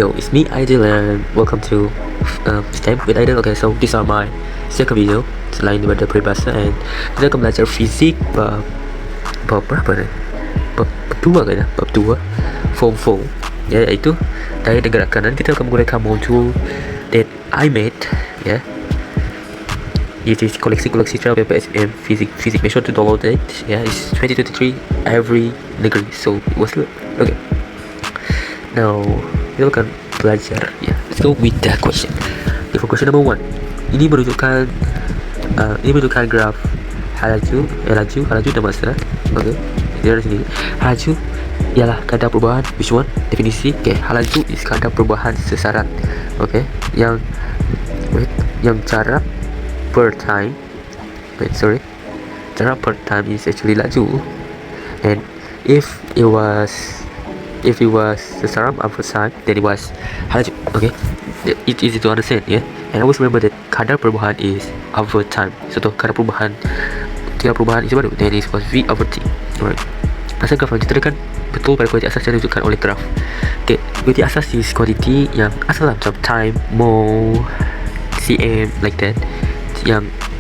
Yo, it's me Idol and welcome to STEM with Idol. Okay, so these are my second video selain daripada peribahasa, and kita akan belajar fizik bab berapa ni? Bab 2 kan ya? Bab 2 form 4 ya, iaitu dari gerakan. Dan kita akan menggunakan modul that I made ya. It is koleksi cara PPSM fizik. Make sure to download it. Yeah, it's 2023 every negeri, so it was good. Okay. Now kita akan belajar. Yeah, let's go with the question. Okay, for question number 1, ini menunjukkan graf laju dan masa. Okay, dari sini laju ialah kadar perubahan. Which one? Definisi. Okay, laju is kadar perubahan sesaran. Okay, yang jarak per time. Jarak per time is actually laju, and if it was sesaran over time, then it was laju. Okay, it's easy to understand, yeah. And always remember that kadar perubahan is over time. So kadar perubahan is baru, then it was v over t. Alright. Asal graf yang diterangkan betul pada kuantiti asas yang ditunjukkan oleh graf. Okay, kuantiti asas is kuantiti yang asal macam time, mole, cm, like that.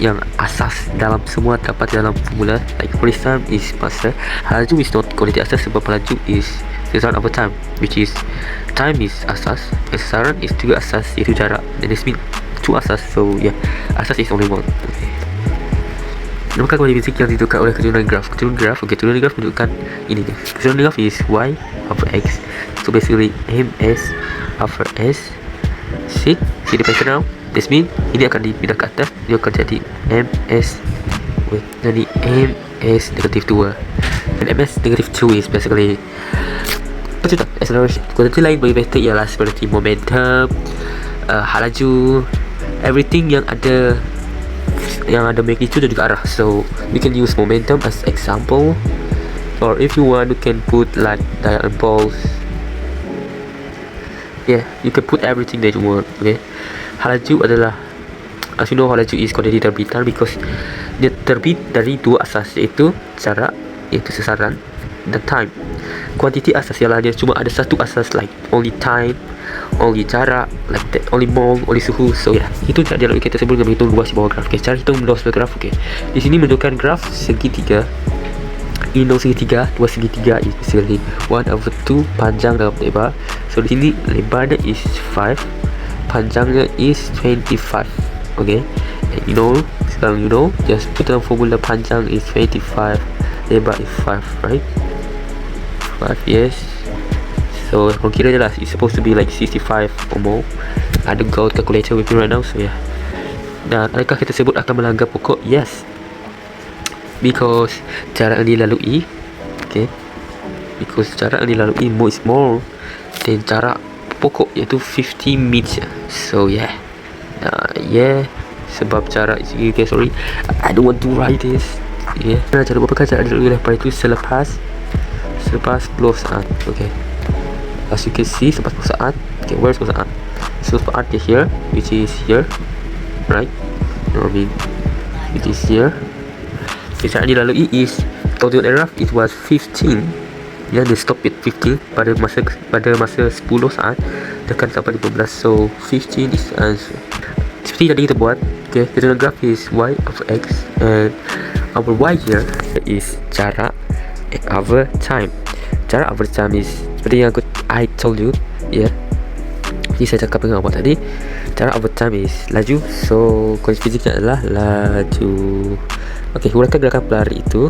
Yang asas dalam semua dapat dalam formula. Like for example is masa. Laju is not kuantiti asas sebab laju is sesaran over time, which is time is asas and sesaran is juga asas, iaitu jarak. And this means two asas, so yeah, asas is only one. Okay. Nampak kuantiti fizik yang ditentukan oleh keturunan graf. Keturunan graf menunjukkan ini nih. Keturunan graf is y over x. So basically ms over s. See the pattern now? This means ini akan dipindah ke atas. Dia akan jadi ms. Jadi ms negatif 2. Dan ms negatif 2 is basically percutan acceleration. Kuantiti lain bagi vektor ialah seperti momentum, laju, everything yang ada magnitude dan juga arah. So we can use momentum as example, or if you want, you can put like diagonal impulse. Yeah, you can put everything that you want. Okay, laju adalah, as you know, laju is kuantiti terbitan because dia terbit dari dua asas, iaitu jarak, iaitu sesaran, dan time. Kuantiti asas ialah dia cuma ada satu asas, like only time, only jarak, like that, only mole, only suhu. So yeah, itu cara dialog kita sebelum menghitung luas di bawah graf. Okay, cara hitung luas bawah graf. Okay, di sini menunjukkan graf segitiga. Ini segitiga, dua segitiga is basically 1/2 panjang dalam lebar. So di sini lebarnya is 5, panjangnya is 25. Okay, and sekarang just put dalam formula panjang is 25, lebar is 5, right? 5, yes. So kira je lah, it's supposed to be like 65 or more. I don't go calculator with me right now, so yeah. Dan adakah kita sebut akan melanggar pokok? Yes, because jarak yang dilalui, okay, because jarak yang dilalui is more than jarak pokok, iaitu 50 meter. So yeah, sebab jarak is, okay, sorry, I don't want to write this. Yeah, cara berapa cara dilalui lepas itu selepas 10 saat. Okay, as you can see, selepas 10 saat. Okay, where's 10 saat? So saat here, which is here, right? Which is here. Cara dilalui is total error, it was 15. Ya, dia stop at 15 pada masa 10 saat tekan sampai 15. So 15 is answer. Seperti tadi kita buat. Okay, the graph is y over x, and our y here is jarak over time. Jarak over time is seperti yang I told you, yeah. Jadi saya cakap dengan awak tadi, jarak over time is laju. So kuantiti fisiknya adalah laju. Okay, uraikan gerakan pelari itu.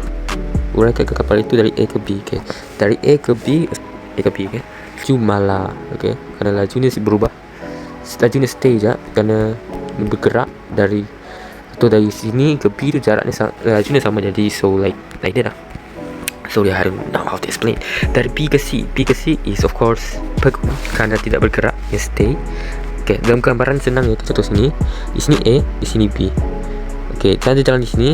Dari A ke B. Okay, dari A ke B. Okay, jumalah. Okay, kerana lajunya berubah. Lajunya stay je, kerana bergerak dari sini ke B tu jaraknya lajunya sama, jadi so like that lah. So I don't know how to explain. Dari B ke C is of course kerana tidak bergerak, ya stay. Okay, dalam gambaran senang ya, contoh sini. Di sini A, di sini B. Okay, cara jalan di sini,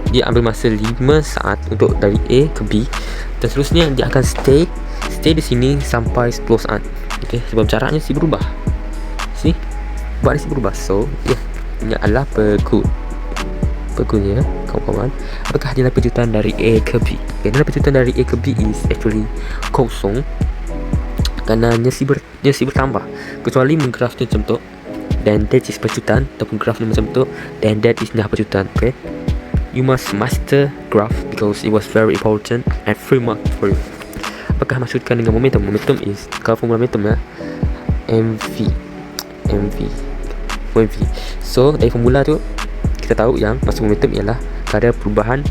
dia ambil masa 5 saat untuk dari A ke B, dan seterusnya dia akan stay di sini sampai 10 saat. Okay, sebab jaraknya berubah. Baris berubah. So yeah, ini adalah pegunnya kawan-kawan. Apakah nilai penjutan dari A ke B? Okay, nilai penjutan dari A ke B is actually kosong. kerana nyesi bertambah. Kecuali grafnya macam tu, then that is pecutan, ataupun grafnya macam tu, then that is nah pecutan. Okay, you must master graph because it was very important and 3 mark for you. Apakah maksudkan dengan momentum? Momentum is, kalau formula momentum ya, MV. So dari formula tu kita tahu yang masa momentum ialah kadar perubahan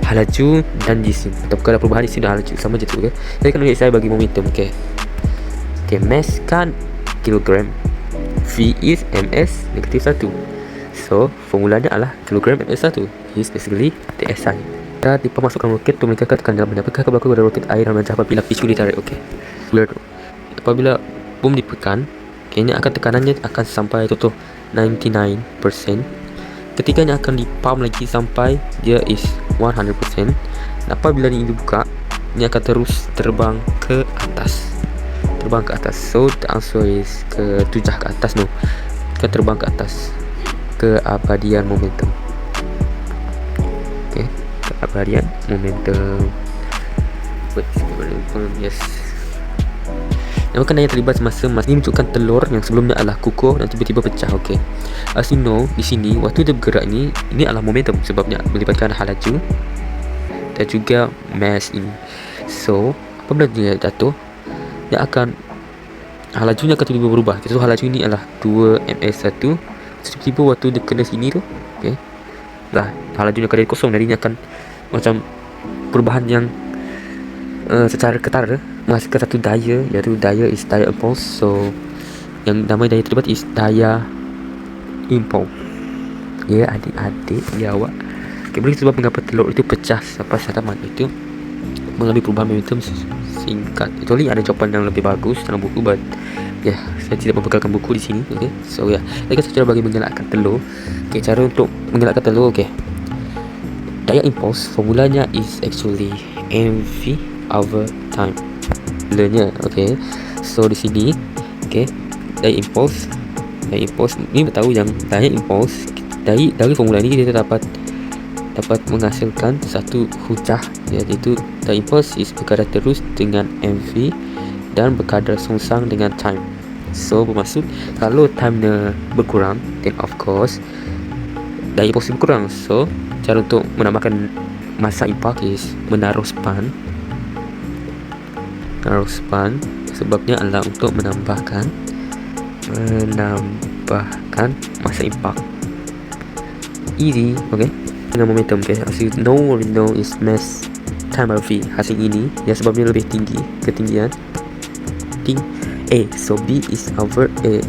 halaju dan jisim, atau kadar perubahan jisim dan halaju, sama je tu. Okay, jadi kan saya bagi momentum. Okay, mass kan kilogram, V is ms negatif 1. So formulanya adalah kilogram ms 1 is basically the SI. Kita dimasukkan roket untuk mereka tekan dalam benda. Apakah berlaku pada roket air dalam benda apabila picu ditarik? Okay, apabila bom dipekan, kayaknya akan tekanannya akan sampai total 99%. Ketiganya akan dipump lagi sampai dia is 100%. Apabila ini dibuka, ini akan terus terbang ke atas. So the answer is ke 7 ke atas, no, ke terbang ke atas, keabadian momentum. Okay, keabadian momentum. Yes. Nama kan yang terlibat semasa ini menunjukkan telur yang sebelumnya adalah kukuh dan tiba-tiba pecah. Okay, as you know, di sini waktu dia bergerak ini adalah momentum, sebabnya melibatkan halaju dan juga mass ini. So apabila dia jatuh, dia akan, halajunya akan tiba-tiba berubah. So halaju ini adalah 2ms1. Tiba-tiba waktu dia kena sini tu, okay, lah halajunya akan jadi kosong, jadi akan macam perubahan yang secara ketara menghasilkan satu daya, iaitu daya is daya impulse. So yang nama daya terlibat is daya impulse. Ya adik-adik, ya awak. Okay, boleh sebab mengapa telur itu pecah sampai sadaman itu mengalami perubahan momentum singkat. Actually ada jawapan yang lebih bagus dalam buku, but saya tidak membekalkan buku di sini. Okay, so saya cara bagi mengelakkan telur. Okay, cara untuk mengelakkan telur. Okay, daya impulse formulanya is actually mv over time. Formulanya, okay. So di sini, okay, daya impulse ni tahu yang daya impulse dari formula ini kita dapat menghasilkan satu hujah, iaitu daya impulse is berkadar terus dengan mv dan berkadar songsang dengan time. So bermaksud kalau time berkurang, then of course daya impulse berkurang. So cara untuk menambahkan masa impak is menaruh span. Sebabnya adalah untuk menambahkan masa impak. Easy. Okay, dengan momentum. Okay, as you know is mass time v. Hasil ini sebabnya lebih tinggi ketinggian A. So B is over A.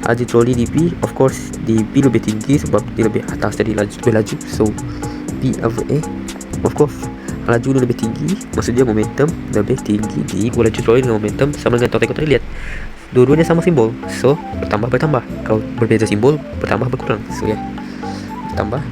Laju troli di B, of course di B lebih tinggi sebab dia lebih atas dari lebih laju. So B over A, of course laju lebih tinggi, maksudnya momentum lebih tinggi di laju troli dengan momentum sama dengan total lihat. Dua-duanya sama simbol, so bertambah. Kalau berbeza simbol, bertambah berkurang. So bertambah